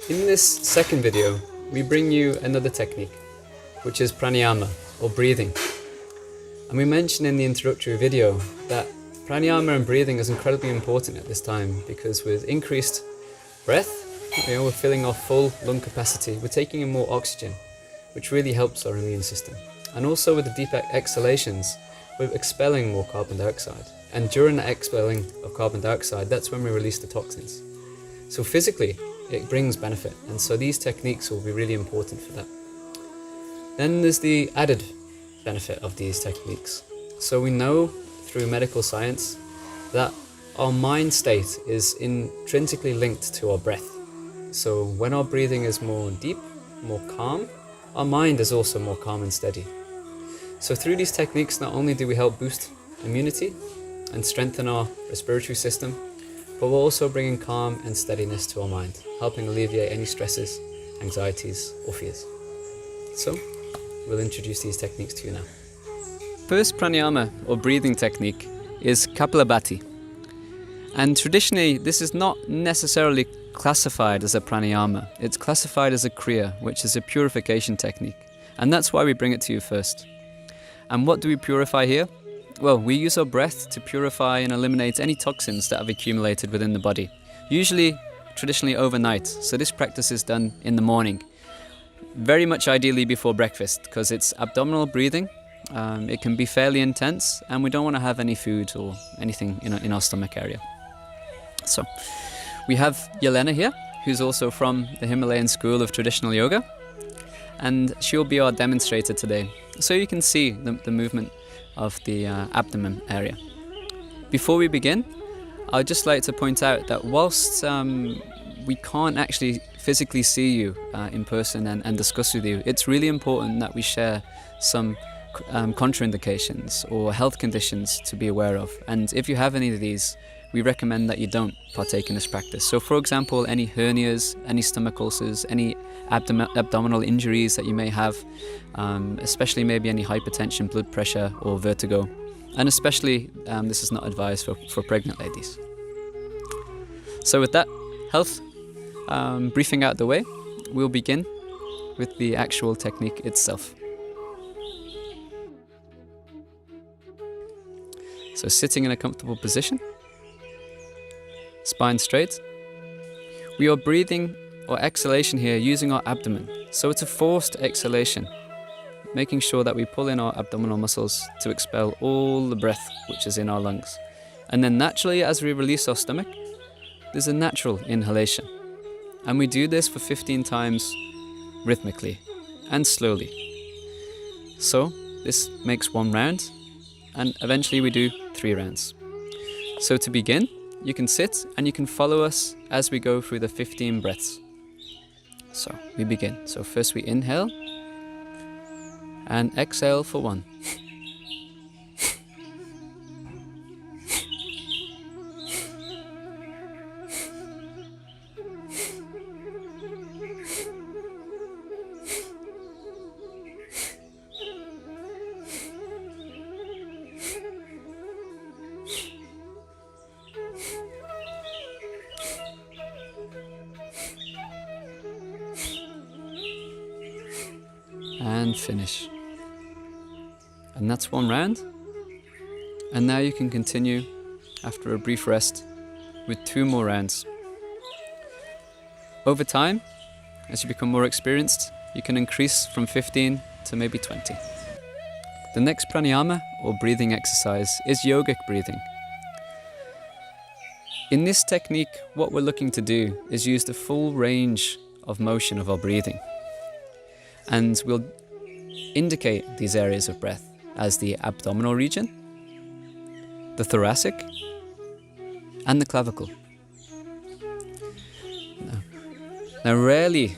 In this second video, we bring you another technique, which is pranayama, or breathing. And we mentioned in the introductory video that pranayama and breathing is incredibly important at this time, because with increased breath, we're filling our full lung capacity, we're taking in more oxygen, which really helps our immune system. And also with the deep exhalations, we're expelling more carbon dioxide. And during the expelling of carbon dioxide, that's when we release the toxins. So physically, it brings benefit. And so these techniques will be really important for that. Then there's the added benefit of these techniques. So we know through medical science that our mind state is intrinsically linked to our breath. So when our breathing is more deep, more calm, our mind is also more calm and steady. So through these techniques, not only do we help boost immunity and strengthen our respiratory system, but we're also bringing calm and steadiness to our mind, helping alleviate any stresses, anxieties, or fears. So we'll introduce these techniques to you now. First pranayama, or breathing technique, is Kapalabhati. And traditionally, this is not necessarily classified as a pranayama. It's classified as a kriya, which is a purification technique. And that's why we bring it to you first. And what do we purify here? Well, we use our breath to purify and eliminate any toxins that have accumulated within the body. Usually, traditionally overnight. So this practice is done in the morning. Very much ideally before breakfast, because it's abdominal breathing. It can be fairly intense, and we don't want to have any food or anything in our stomach area. So we have Yelena here, who's also from the Himalayan school of traditional yoga, and she'll be our demonstrator today. So you can see the movement of the abdomen area. Before we begin, I'd just like to point out that whilst we can't actually physically see you in person and discuss with you, it's really important that we share some contraindications or health conditions to be aware of. And if you have any of these, we recommend that you don't partake in this practice. So for example, any hernias, any stomach ulcers, any abdominal injuries that you may have, especially maybe any hypertension, blood pressure or vertigo. And especially this is not advised for pregnant ladies. So with that health briefing out the way, we'll begin with the actual technique itself. So sitting in a comfortable position, spine straight. We are breathing or exhalation here using our abdomen. So it's a forced exhalation, making sure that we pull in our abdominal muscles to expel all the breath which is in our lungs. And then naturally, as we release our stomach, there's a natural inhalation. And we do this for 15 times rhythmically and slowly. So this makes 1 round, and eventually we do 3 rounds. So to begin, you can sit and you can follow us as we go through the 15 breaths. So we begin. So first we inhale and exhale for 1. And finish. And that's 1 round. And now you can continue after a brief rest with 2 more rounds. Over time, as you become more experienced, you can increase from 15 to maybe 20. The next pranayama, or breathing exercise, is yogic breathing. In this technique, what we're looking to do is use the full range of motion of our breathing. And we'll indicate these areas of breath as the abdominal region, the thoracic, and the clavicle. Now rarely,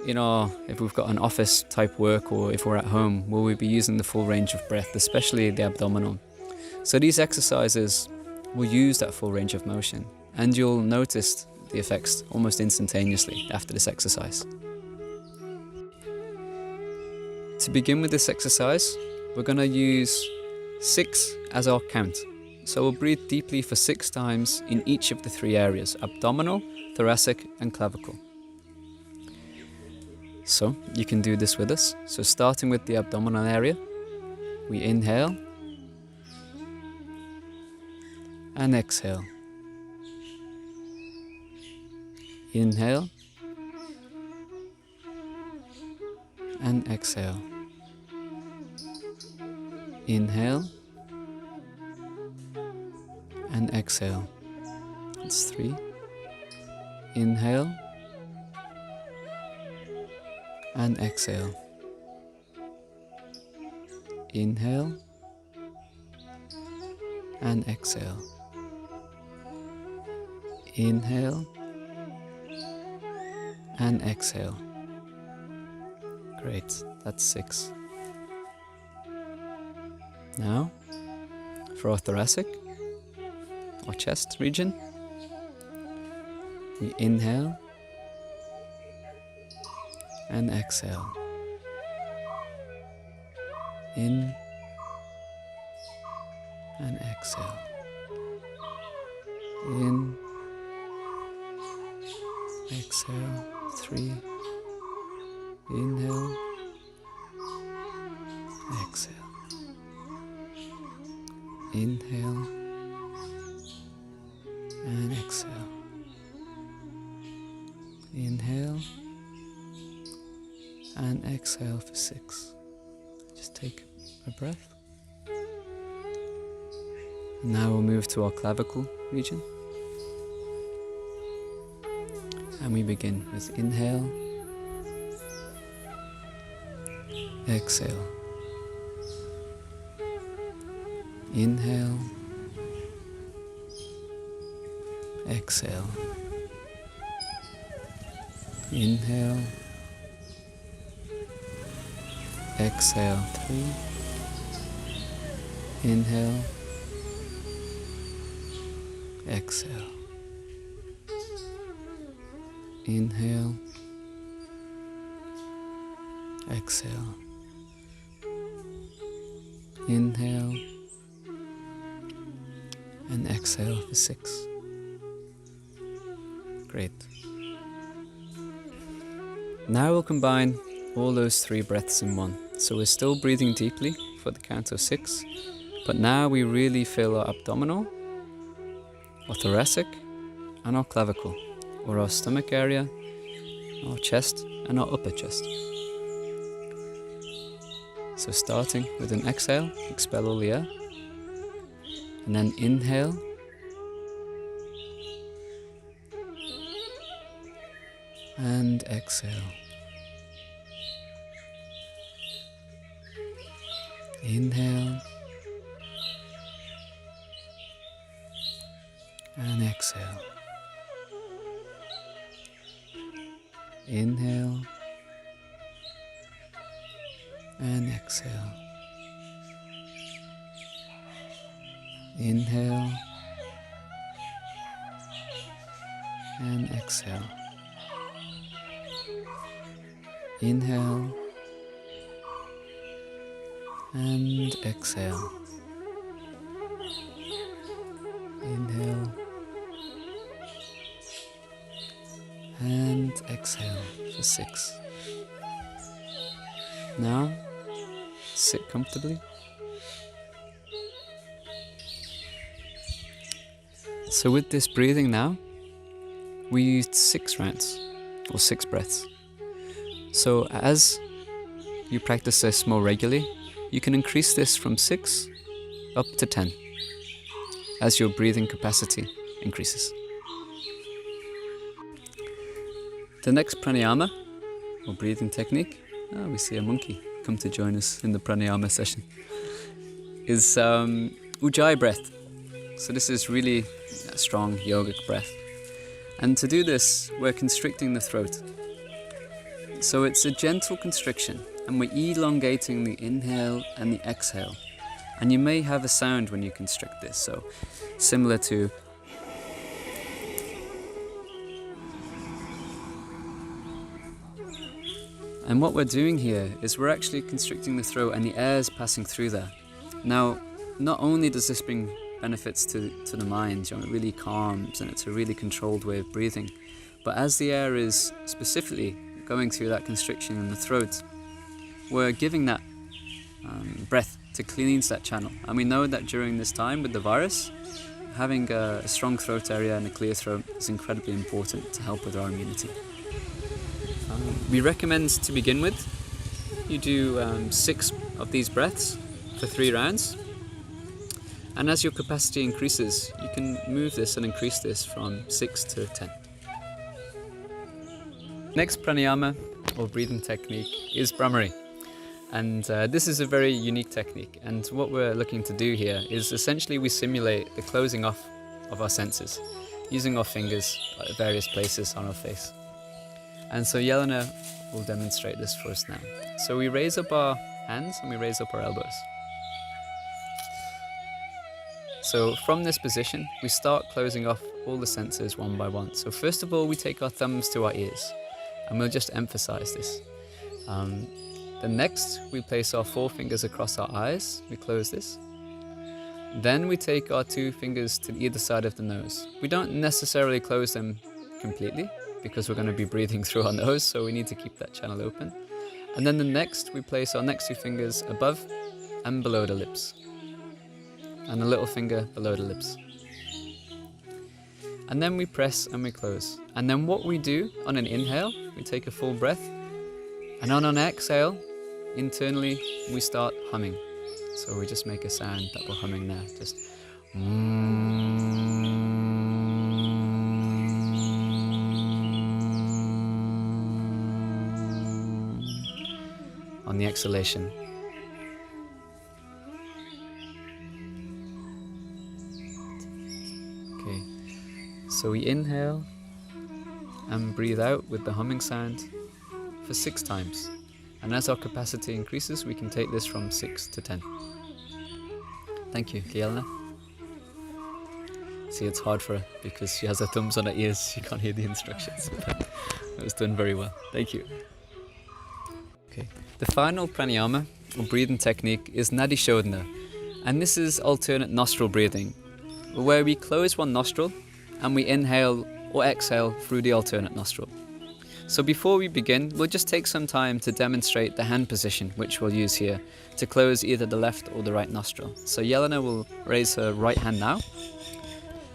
if we've got an office type work or if we're at home, will we be using the full range of breath, especially the abdominal. So these exercises will use that full range of motion, and you'll notice the effects almost instantaneously after this exercise. To begin with this exercise, we're going to use 6 as our count. So we'll breathe deeply for 6 times in each of the 3 areas: abdominal, thoracic and clavicle. So you can do this with us. So starting with the abdominal area, we inhale and exhale. Inhale and exhale. Inhale and exhale. That's 3. Inhale and exhale. Inhale and exhale. Inhale and exhale. Great, that's 6. Now, for our thoracic or chest region, we inhale and exhale. In and exhale. In, exhale. 3. Inhale, exhale. Inhale and exhale. Inhale and exhale for 6. Just take a breath. Now we'll move to our clavicle region. And we begin with inhale, exhale. Inhale, exhale. Inhale, exhale. 3. Inhale, exhale. Inhale, exhale. Inhale and exhale for 6. Great. Now we'll combine all those 3 breaths in one. So we're still breathing deeply for the count of 6, but now we really fill our abdominal, our thoracic, and our clavicle, or our stomach area, our chest, and our upper chest. So starting with an exhale, expel all the air, and then inhale, and exhale. Inhale and exhale. Inhale and exhale. Inhale and exhale. Inhale and exhale. Inhale and exhale for 6. Now, sit comfortably. So with this breathing now, we used 6 rounds, or 6 breaths. So as you practice this more regularly, you can increase this from 6 up to 10 as your breathing capacity increases. The next pranayama, or breathing technique, we see a monkey come to join us in the pranayama session, is ujjayi breath. So this is really a strong yogic breath. And to do this, we're constricting the throat. So it's a gentle constriction, and we're elongating the inhale and the exhale. And you may have a sound when you constrict this, so similar to and what we're doing here is we're actually constricting the throat and the air is passing through there. Now, not only does this bring benefits to the mind, it really calms and it's a really controlled way of breathing, but as the air is specifically going through that constriction in the throat, we're giving that breath to cleanse that channel. And we know that during this time with the virus, having a strong throat area and a clear throat is incredibly important to help with our immunity. We recommend to begin with, you do 6 of these breaths for 3 rounds. And as your capacity increases, you can move this and increase this from 6 to 10. Next pranayama, or breathing technique, is Bhramari. And this is a very unique technique. And what we're looking to do here is essentially we simulate the closing off of our senses, using our fingers at various places on our face. And so Yelena will demonstrate this for us now. So we raise up our hands and we raise up our elbows. So from this position, we start closing off all the senses one by one. So first of all, we take our thumbs to our ears, and we'll just emphasize this. Then next, we place our 4 fingers across our eyes. We close this. Then we take our 2 fingers to either side of the nose. We don't necessarily close them completely because we're going to be breathing through our nose, so we need to keep that channel open. And then the next, we place our next 2 fingers above and below the lips, and a little finger below the lips. And then we press and we close. And then what we do on an inhale, we take a full breath, and on an exhale, internally we start humming. So we just make a sound that we're humming now, just on the exhalation. Okay, so we inhale and breathe out with the humming sound for 6 times. And as our capacity increases, we can take this from 6 to 10. Thank you, Yelena. See, it's hard for her because she has her thumbs on her ears, she can't hear the instructions. But it was done very well. Thank you. Okay, the final pranayama, or breathing technique, is Nadi Shodhana. And this is alternate nostril breathing, where we close one nostril and we inhale or exhale through the alternate nostril. So before we begin, we'll just take some time to demonstrate the hand position, which we'll use here to close either the left or the right nostril. So Yelena will raise her right hand now,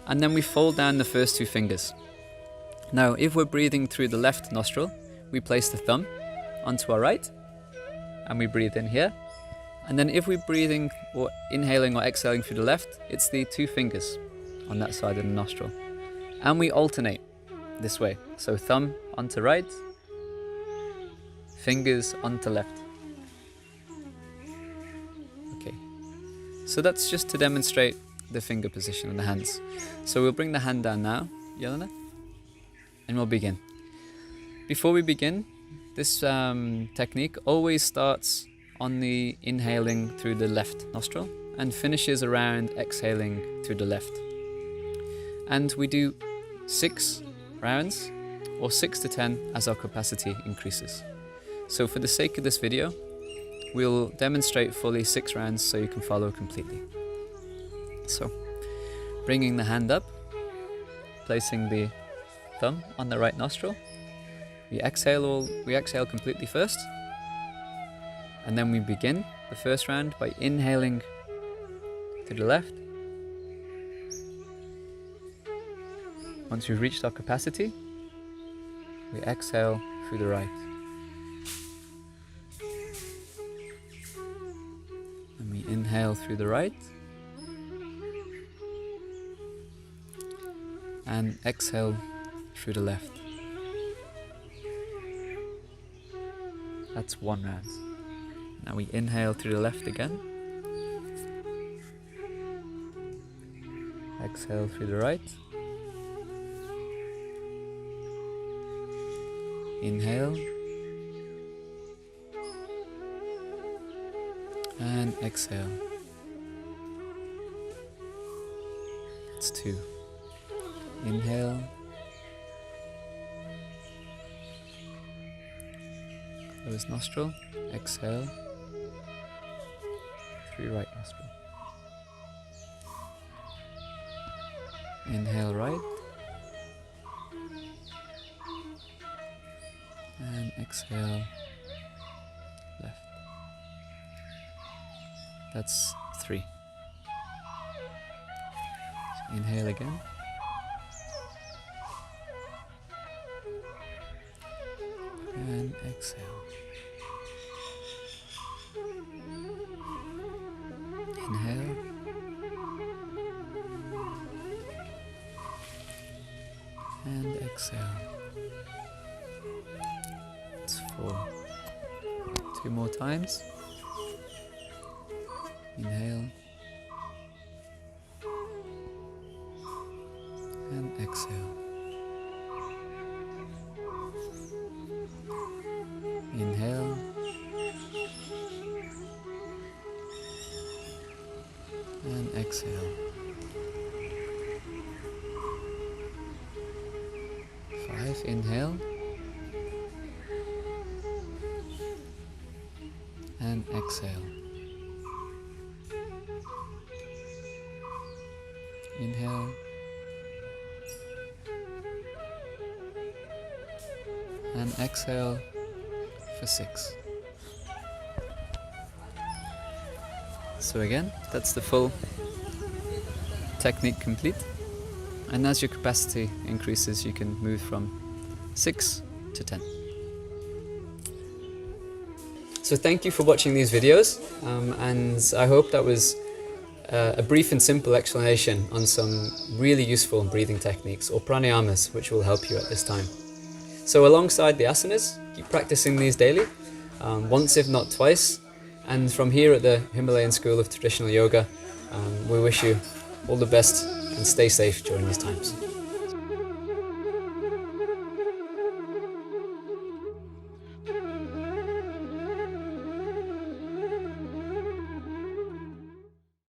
and then we fold down the first 2 fingers. Now, if we're breathing through the left nostril, we place the thumb onto our right, and we breathe in here. And then if we're breathing or inhaling or exhaling through the left, it's the 2 fingers on that side of the nostril. And we alternate this way. So thumb onto right, fingers onto left. Okay, so that's just to demonstrate the finger position of the hands. So we'll bring the hand down now, Yelena, and we'll begin. Before we begin, this technique always starts on the inhaling through the left nostril and finishes around exhaling through the left. And we do 6 rounds, or 6 to 10 as our capacity increases. So for the sake of this video, we'll demonstrate fully 6 rounds so you can follow completely. So, bringing the hand up, placing the thumb on the right nostril, we exhale completely first, and then we begin the first round by inhaling to the left. Once we've reached our capacity, we exhale through the right. And we inhale through the right. And exhale through the left. That's 1 round. Now we inhale through the left again. Exhale through the right. Inhale and exhale. That's 2. Inhale, close nostril, exhale through right nostril. Inhale right and exhale, left. That's 3. So inhale again. And exhale. Inhale. And exhale. It's 4. 2 more times. Inhale. And exhale. Inhale. And exhale. 5, inhale. And exhale. Inhale. And exhale for 6. So again, that's the full technique complete. And as your capacity increases, you can move from 6 to 10. So thank you for watching these videos, and I hope that was a brief and simple explanation on some really useful breathing techniques, or pranayamas, which will help you at this time. So alongside the asanas, keep practicing these daily, once if not twice. And from here at the Himalayan School of Traditional Yoga, we wish you all the best and stay safe during these times.